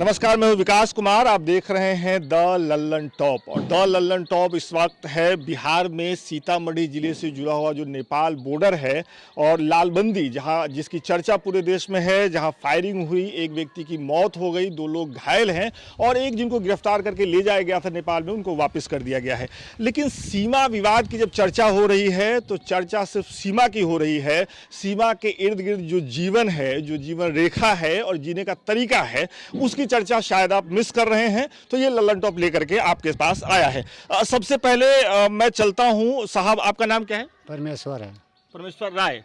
नमस्कार, मैं हूं विकास कुमार। आप देख रहे हैं द लल्लन टॉप। और द लल्लन टॉप इस वक्त है बिहार में सीतामढ़ी जिले से जुड़ा हुआ जो नेपाल बॉर्डर है और लालबंदी, जहां जिसकी चर्चा पूरे देश में है, जहां फायरिंग हुई, एक व्यक्ति की मौत हो गई, 2 लोग घायल हैं और एक जिनको गिरफ्तार करके ले जाया गया था नेपाल में, उनको वापस कर दिया गया है। लेकिन सीमा विवाद की जब चर्चा हो रही है तो चर्चा सिर्फ सीमा की हो रही है। सीमा के इर्द गिर्द जो जीवन है, जो जीवन रेखा है और जीने का तरीका है, उसकी चर्चा शायद आप मिस कर रहे हैं। तो ये लल्लन टॉप लेकर के आपके पास आया है। सबसे पहले मैं चलता हूं। साहब, आपका नाम क्या है? परमेश्वर है। परमेश्वर राय।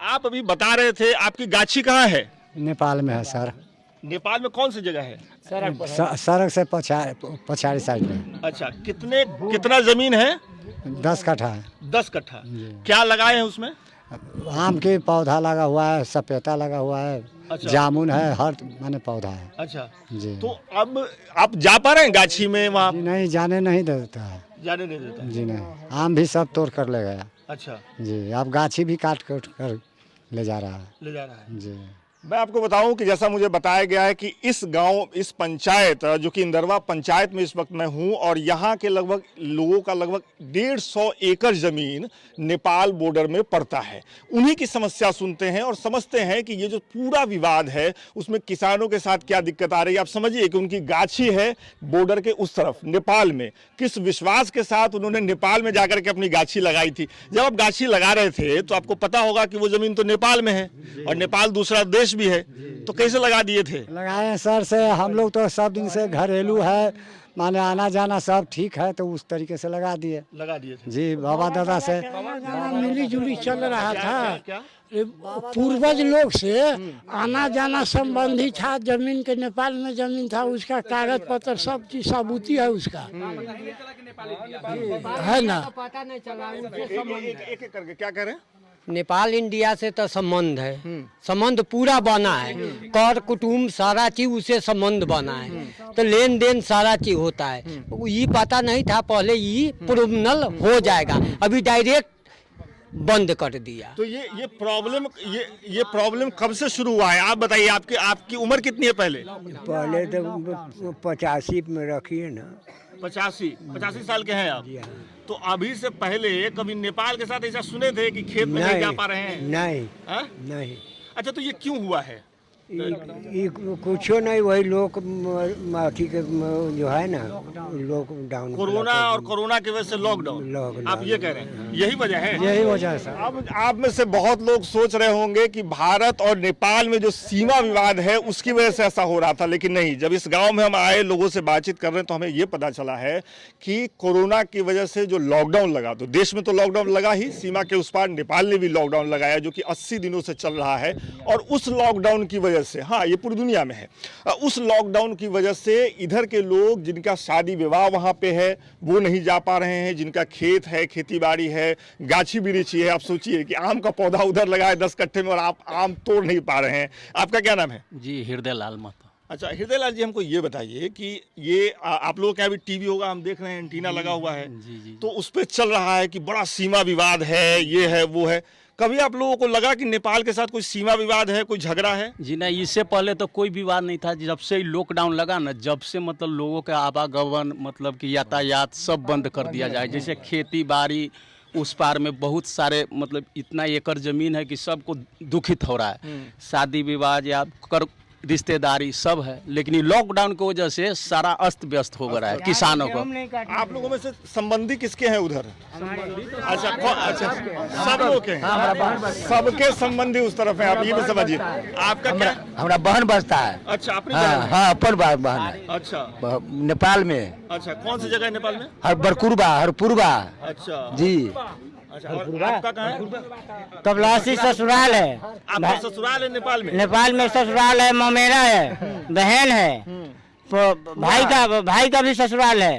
आप अभी बता रहे थे आपकी गाछी कहाँ है? नेपाल में है सर। नेपाल में कौन सी जगह है? सड़क से पछाड़ी साइड में। अच्छा, कितना जमीन है? 10 कट्ठा है। 10 कट्ठा। क्या लगाए हैं उसमें? आम के पौधा लगा हुआ है, सपेता लगा हुआ है, अच्छा। जामुन है, हर माने पौधा है। अच्छा जी। तो अब आप जा पा रहे हैं गाछी में? वहाँ नहीं, जाने नहीं देता है। जाने नहीं देता जी नहीं, आम भी सब तोड़ कर ले गया। अच्छा जी, अब गाछी भी काट कर ले जा रहा है। ले जा रहा है। जी। मैं आपको बताऊं कि जैसा मुझे बताया गया है कि इस गांव, इस पंचायत जो कि इंदरवा पंचायत में इस वक्त मैं हूं, और यहां के लगभग लोगों का लगभग 150 एकड़ जमीन नेपाल बॉर्डर में पड़ता है। उन्हीं की समस्या सुनते हैं और समझते हैं कि ये जो पूरा विवाद है उसमें किसानों के साथ क्या दिक्कत आ रही है। आप समझिए कि उनकी गाछी है बॉर्डर के उस तरफ नेपाल में। किस विश्वास के साथ उन्होंने नेपाल में जाकर के अपनी गाछी लगाई थी। जब आप गाछी लगा रहे थे तो आपको पता होगा कि वो जमीन तो नेपाल में है और नेपाल दूसरा देश भी है, तो कैसे लगा दिए थे? लगाए सर से हम लोग तो सब दिन से घरेलू है, माने आना जाना सब ठीक है, तो उस तरीके से लगा दिए थे। जी। बाबा दादा से मिली जुली चल रहा था। क्या? पूर्वज लोग से आना जाना संबंधी था। जमीन के नेपाल में जमीन था, उसका कागज पत्र सब चीज सबूती है उसका, है ना। एक करके क्या कह रहे हैं? नेपाल इंडिया से तो संबंध है, संबंध पूरा बना है, कर कुटुम्ब सारा चीज उसे संबंध बना है, तो लेन देन सारा चीज होता है। ये पता नहीं था पहले, ये प्रोविजनल हो जाएगा, अभी डायरेक्ट बंद कर दिया। तो ये प्रॉब्लम कब से शुरू हुआ है? आप बताइए, आपकी उम्र कितनी है? पहले तो 85 में रखिए ना। 85 साल के हैं आप? तो अभी से पहले कभी नेपाल के साथ ऐसा सुने थे कि खेत में नहीं जा पा रहे हैं? नहीं। हा? नहीं। अच्छा, तो ये क्यों हुआ है? ये कुछ नहीं, वही लोग अथी के जो है ना, लॉकडाउन, कोरोना, और कोरोना की वजह से लॉकडाउन। आप ये कह रहे हैं यही वजह है? यही वजह है सर। अब आप में से बहुत लोग सोच रहे होंगे कि भारत और नेपाल में जो सीमा विवाद है उसकी वजह से ऐसा हो रहा था, लेकिन नहीं। जब इस गांव में हम आए, लोगों से बातचीत कर रहे हैं, तो हमें ये पता चला है कि कोरोना की वजह से जो लॉकडाउन लगा, तो देश में तो लॉकडाउन लगा ही, सीमा के उस पार नेपाल ने भी लॉकडाउन लगाया जो कि 80 दिनों से चल रहा है। और उस लॉकडाउन की वजह से, हाँ ये पूरी दुनिया में है, उस लॉकडाउन की वजह से इधर के लोग जिनका शादी विवाह वहाँ पे है वो नहीं जा पा रहे हैं, जिनका खेत है, खेती बाड़ी है, गाछी बिरिछी है। आप सोचिए कि आम का पौधा उधर लगा है 10 कट्ठे में और आप आम तोड़ नहीं पा रहे हैं। आपका क्या नाम है? जी, हृदय लाल महतो। अच्छा, हृदय लाल जी, हमको ये बताइए कि ये आप लोगों के यहाँ भी टीवी होगा, हम देख रहे हैं एंटीना लगा हुआ है। जी। तो उस पर चल रहा है कि बड़ा सीमा विवाद है, ये है वो है। कभी आप लोगों को लगा कि नेपाल के साथ कोई सीमा विवाद है, कोई झगड़ा है? जी नहीं, इससे पहले तो कोई विवाद नहीं था। जब से लॉकडाउन लगा ना, जब से मतलब लोगों का आवागमन, मतलब कि यातायात सब बंद कर दिया जाए। जैसे खेती बाड़ी, उस पार में बहुत सारे, मतलब इतना एकड़ जमीन है कि सबको दुखित हो रहा है। शादी विवाह या कर रिश्तेदारी सब है, लेकिन लॉकडाउन की वजह से सारा अस्त व्यस्त हो गया है किसानों को। आप लोगों में से संबंधी किसके हैं उधर? अच्छा, सब लोग हैं, सबके संबंधी उस तरफ है। आप ये भी समझिए। आपका क्या? हमारा बहन बसता है। अच्छा, अपनी हाँ, बहन है? हाँ, अपन बहन है। अच्छा, नेपाल में। अच्छा, कौन सी जगह है नेपाल में? हरपुरबा। अच्छा जी। अच्छा, और आपका कहाँ है? कबलासी ससुराल है। आपका ससुराल है नेपाल में? नेपाल में ससुराल है, ममेरा है, बहन है, भाई का भी ससुराल है,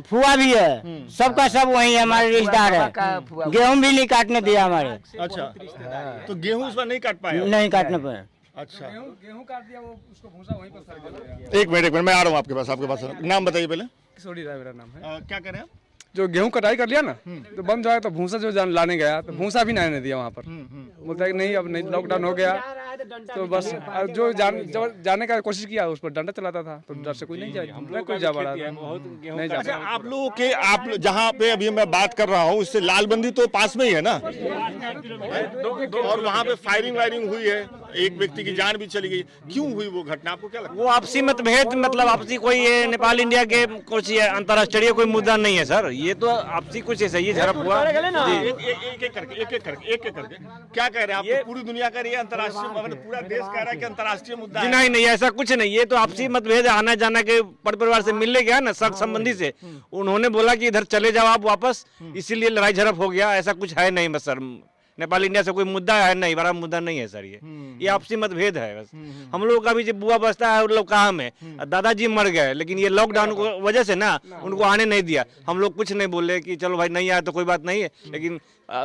फुआ भी है, सबका सब वही है, हमारे रिश्तेदार है। गेहूं भी नहीं काटने दिया हमारे। अच्छा, तो गेहूं इस बार नहीं काट पाए? नहीं काटने पर। अच्छा, गेहूं काट दिया, वो उसको भूसा वहीं पर। एक मिनट मैं आ रहा हूँ आपके पास। नाम बताइए पहले। किशोरी राय मेरा नाम है। क्या कह रहे हैं आप? जो गेहूं कटाई कर लिया ना तो बंद हो गया, तो भूसा जो लाने गया तो भूसा भी नहीं दिया वहाँ पर। बोलता है कि नहीं अब नहीं, लॉकडाउन हो गया तो बस जो जाने का कोशिश किया उस पर डंडा चलाता था, तो डर से कोई नहीं जाए, कोई जा पड़ा नहीं जा। अच्छा, आप लोगों के आप जहाँ पे अभी मैं बात कर रहा हूँ इससे लालबंदी तो पास में ही है ना, और वहाँ पे फायरिंग वायरिंग हुई है, एक व्यक्ति की जान भी चली गई, क्यों हुई वो घटना, आपको क्या लगता है? वो आपसी मतभेद, मतलब आपसी कोई ये नेपाल इंडिया के कुछ अंतर्राष्ट्रीय कोई मुद्दा नहीं है सर, ये तो आपसी कुछ ऐसा ही झड़प हुआ। एक एक करके क्या कह रहे हैं आप? पूरी दुनिया कह रही है अंतर्राष्ट्रीय, मतलब पूरा देश कह रहा है कि अंतर्राष्ट्रीय मुद्दा है। नहीं नहीं, ऐसा कुछ नहीं, ये तो आपसी मतभेद, आना जाना के परिवार से मिलने गया ना सग संबंधी से, उन्होंने बोला कि इधर चले जाओ आप वापस, इसीलिए लड़ाई झड़प हो गया, ऐसा कुछ है नहीं बस सर। नेपाल इंडिया से कोई मुद्दा है नहीं, बड़ा मुद्दा नहीं है सर, ये आपसी मतभेद है बस। हम लोगों का भी जब बुआ बसता है, लोग कहाँ में दादाजी मर गए, लेकिन ये लॉकडाउन की वजह से ना उनको आने नहीं दिया। हम लोग कुछ नहीं बोले कि चलो भाई नहीं आया तो कोई बात नहीं है, लेकिन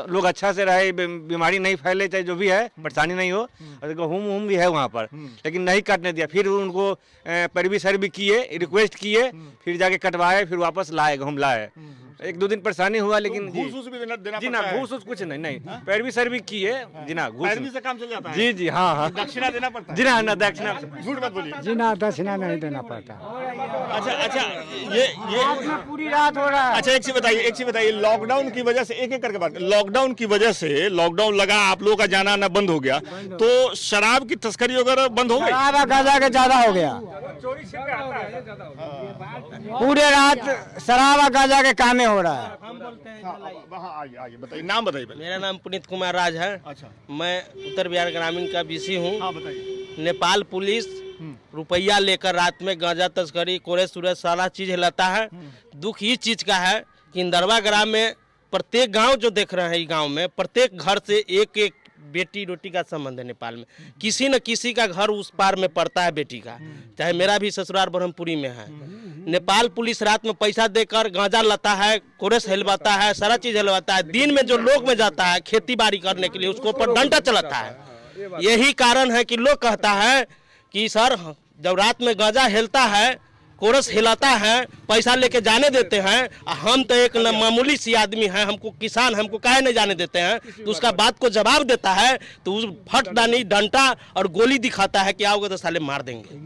लोग अच्छा से रहे, बीमारी नहीं फैले, चाहे जो भी है परेशानी नहीं हो, होम भी है वहाँ पर, लेकिन नहीं काटने दिया। फिर उनको पैरवी सैरवी किए, रिक्वेस्ट किए, फिर जाके कटवाए, फिर वापस लाए, घूम लाए। एक दो दिन परेशानी हुआ, लेकिन घूस भी देना जी ना, घूस कुछ नहीं, पैरवी सैरवी किए जी ना, घूस से काम चल जाता है। जी जी हाँ, दक्षिणा देना पड़ता है जी ना, दक्षिणा, झूठ मत बोलिए जी ना, दक्षिणा नहीं देना पड़ता। अच्छा, ये पूरी रात हो रहा है। अच्छा, एक चीज बताइए, लॉकडाउन की वजह से, एक करके बात, लॉकडाउन की वजह से, लॉकडाउन लगा, आप लोगों का जाना आना बंद हो गया, तो शराब की तस्करी वगैरह बंद हो गई? शराब गांजा के ज्यादा हो गया, पूरे रात शराब गांजा के कामे हो रहा है। आइए बताइए, नाम बताइए पहले। मेरा नाम पुनीत कुमार राज है। अच्छा, मैं उत्तर बिहार ग्रामीण का बीसी हूँ। हाँ बताइए। नेपाल पुलिस रुपया लेकर रात में गांजा तस्करी, कोरे सूरज सारा चीज हिलाता है। दुख इस चीज का है कि इंदरवा ग्राम में प्रत्येक गांव जो देख रहे हैं, गांव में प्रत्येक घर से एक एक बेटी रोटी का संबंध है। नेपाल में किसी न किसी का घर उस पार में पड़ता है बेटी का, चाहे मेरा भी ससुराल ब्रह्मपुरी में है। नेपाल पुलिस रात में पैसा देकर गांजा लाता है, कोरस हिलवाता है, सारा चीज हिलवाता है। दिन में जो लोग में जाता है खेती बाड़ी करने के लिए, उसको ऊपर डंडा चलाता है। यही कारण है कि लोग कहता है कि सर जब रात में गांजा हिलता है, कोरस हिलाता है, पैसा लेके जाने देते हैं, हम तो एक मामूली सी आदमी हैं, हमको किसान, हमको काहे नहीं जाने देते हैं। तो उसका बात को जवाब देता है तो उस फटदानी डंडा और गोली दिखाता है कि आओगे तो साले मार देंगे।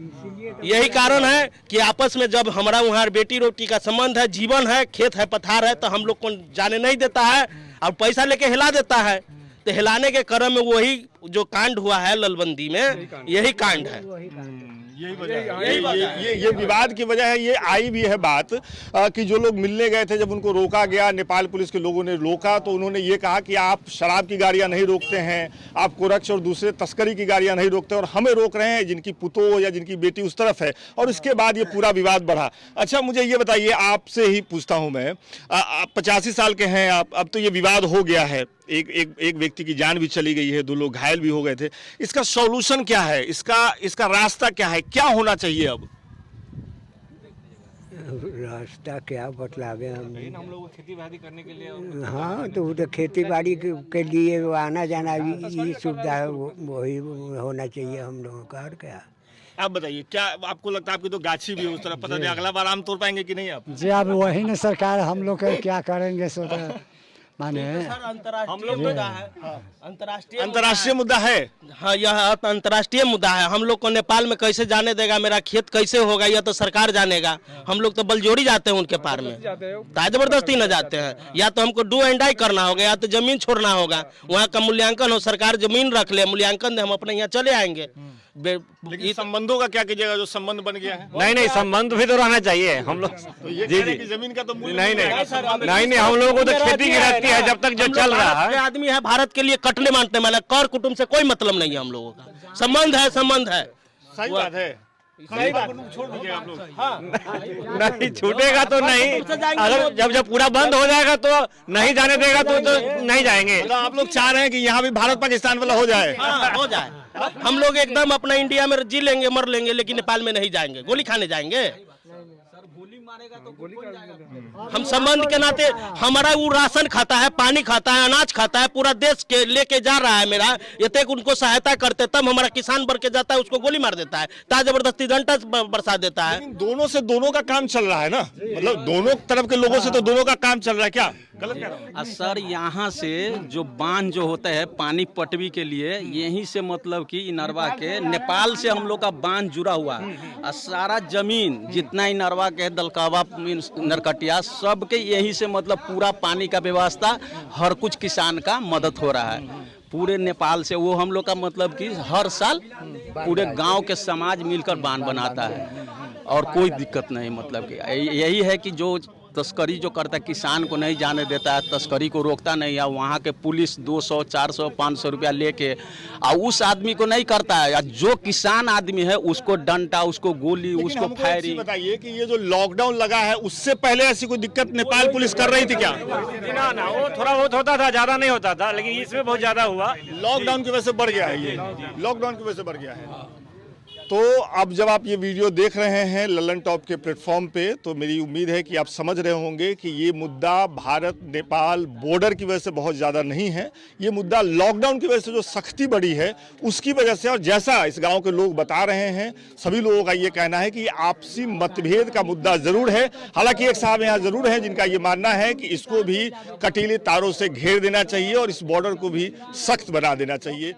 यही कारण है कि आपस में जब हमारा वहाँ बेटी रोटी का संबंध है, जीवन है, खेत है, पथार है, तो हम लोग को जाने नहीं देता है और पैसा लेके हिला देता है। तो हिलाने के क्रम में वही जो कांड हुआ है ललबंदी में, यही कांड है। यही वजह है, ये विवाद की वजह है। ये आई भी है बात कि जो लोग मिलने गए थे, जब उनको रोका गया, नेपाल पुलिस के लोगों ने रोका, तो उन्होंने ये कहा कि आप शराब की गाड़ियां नहीं रोकते हैं, आप कोरक्ष और दूसरे तस्करी की गाड़ियां नहीं रोकते, और हमें रोक रहे हैं जिनकी पुतो या जिनकी बेटी उस तरफ है। और इसके बाद ये पूरा विवाद बढ़ा। अच्छा, मुझे ये बताइए, आपसे ही पूछता हूँ मैं, आप 85 साल के हैं आप, अब तो ये विवाद हो गया है, एक व्यक्ति की जान भी चली गई है, 2 लोग घायल भी हो गए थे। इसका सॉल्यूशन क्या है, इसका रास्ता क्या है, क्या होना चाहिए अब? रास्ता क्या बतलावे हम लोग खेती बाड़ी करने के लिए, हाँ, तो वो तो खेती बाड़ी के लिए आना जाना भी सुविधा है, वही होना चाहिए हम लोगों का, और क्या। आप बताइए, क्या आपको लगता है? आपकी तो गाछी भी है उस तरफ, पता नहीं अगला बार आम तोड़ पाएंगे कि नहीं आप? जी अब वही न सरकार, हम लोग क्या करेंगे सो माने हम लोग मुद्दा है, अंतर्राष्ट्रीय मुद्दा है। हाँ, यह अंतर्राष्ट्रीय मुद्दा है। हम लोग को नेपाल में कैसे जाने देगा, मेरा खेत कैसे होगा, यह तो सरकार जानेगा। हम लोग तो बलजोड़ी जाते हैं उनके पार में, जबरदस्ती न जाते हैं। या तो हमको डू एंड डाई करना होगा, या तो जमीन छोड़ना होगा। वहाँ का मूल्यांकन हो, सरकार जमीन रख ले, मूल्यांकन दे, हम अपने यहाँ चले आएंगे। लेकिन संबंधों का क्या कीजिएगा, जो संबंध बन गया है? नहीं, संबंध भी तो रहना चाहिए हम लोग। तो ये कह रहे हैं कि जमीन का तो मूल्य नहीं, हम लोगों को तो खेती की रहती है जब तक जो चल रहा है। आदमी है भारत के लिए कटले मानते हैं, कर कुटुंब से कोई मतलब नहीं है हम लोगों का। संबंध है, संबंध है। सही बात है, सही बात। छोड़ दीजिए आप लोग। नहीं छूटेगा तो नहीं, अगर जब पूरा बंद हो जाएगा तो नहीं जाने देगा तो नहीं जाएंगे। मतलब आप लोग चाह रहे हैं कि यहाँ भी भारत पाकिस्तान वाला हो जाए? हाँ, हो जाए। हम लोग एकदम अपना इंडिया में जी लेंगे, मर लेंगे, लेकिन नेपाल में नहीं जाएंगे, गोली खाने जाएंगे। हम संबंध के नाते हमारा वो राशन खाता है, पानी खाता है, अनाज खाता है, पूरा देश के लेके जा रहा है मेरा। ये तक उनको सहायता करते तब हमारा किसान बढ़ के जाता है, उसको गोली मार देता है, ता जबरदस्ती डंडा बरसा देता है। लेकिन दोनों से दोनों का काम चल रहा है ना, मतलब दोनों तरफ के लोगों से तो दोनों का काम चल रहा है, क्या गलत कह रहा हूं? सर यहाँ से जो बांध जो होता है पानी पटवी के लिए, यहीं से मतलब कि इनरवा के नेपाल से हम लोग का बांध जुड़ा हुआ है। और सारा जमीन जितना इनरवा के दलकावा नरकटिया सबके यहीं से मतलब पूरा पानी का व्यवस्था हर कुछ किसान का मदद हो रहा है पूरे नेपाल से। वो हम लोग का मतलब कि हर साल पूरे गांव के समाज मिलकर बांध बनाता है और कोई दिक्कत नहीं। मतलब कि यही है कि जो तस्करी जो करता है किसान को नहीं जाने देता है, तस्करी को रोकता नहीं है। वहाँ के पुलिस 200, 400, 500 रुपया लेके और उस आदमी को नहीं करता है। जो किसान आदमी है उसको डंडा, उसको गोली, उसको फायरिंग। बताइए कि ये जो लॉकडाउन लगा है उससे पहले ऐसी कोई दिक्कत नेपाल पुलिस कर रही थी क्या? ना वो थोड़ा बहुत होता था, ज्यादा नहीं होता था, लेकिन इसमें बहुत ज्यादा हुआ। लॉकडाउन की वजह से बढ़ गया है, ये लॉकडाउन की वजह से बढ़ गया है। तो अब जब आप ये वीडियो देख रहे हैं लल्लन टॉप के प्लेटफॉर्म पे, तो मेरी उम्मीद है कि आप समझ रहे होंगे कि ये मुद्दा भारत नेपाल बॉर्डर की वजह से बहुत ज़्यादा नहीं है। ये मुद्दा लॉकडाउन की वजह से जो सख्ती बढ़ी है उसकी वजह से, और जैसा इस गांव के लोग बता रहे हैं, सभी लोगों का ये कहना है कि ये आपसी मतभेद का मुद्दा ज़रूर है। हालांकि एक साहब यहाँ ज़रूर हैं जिनका ये मानना है कि इसको भी कटीले तारों से घेर देना चाहिए और इस बॉर्डर को भी सख्त बना देना चाहिए।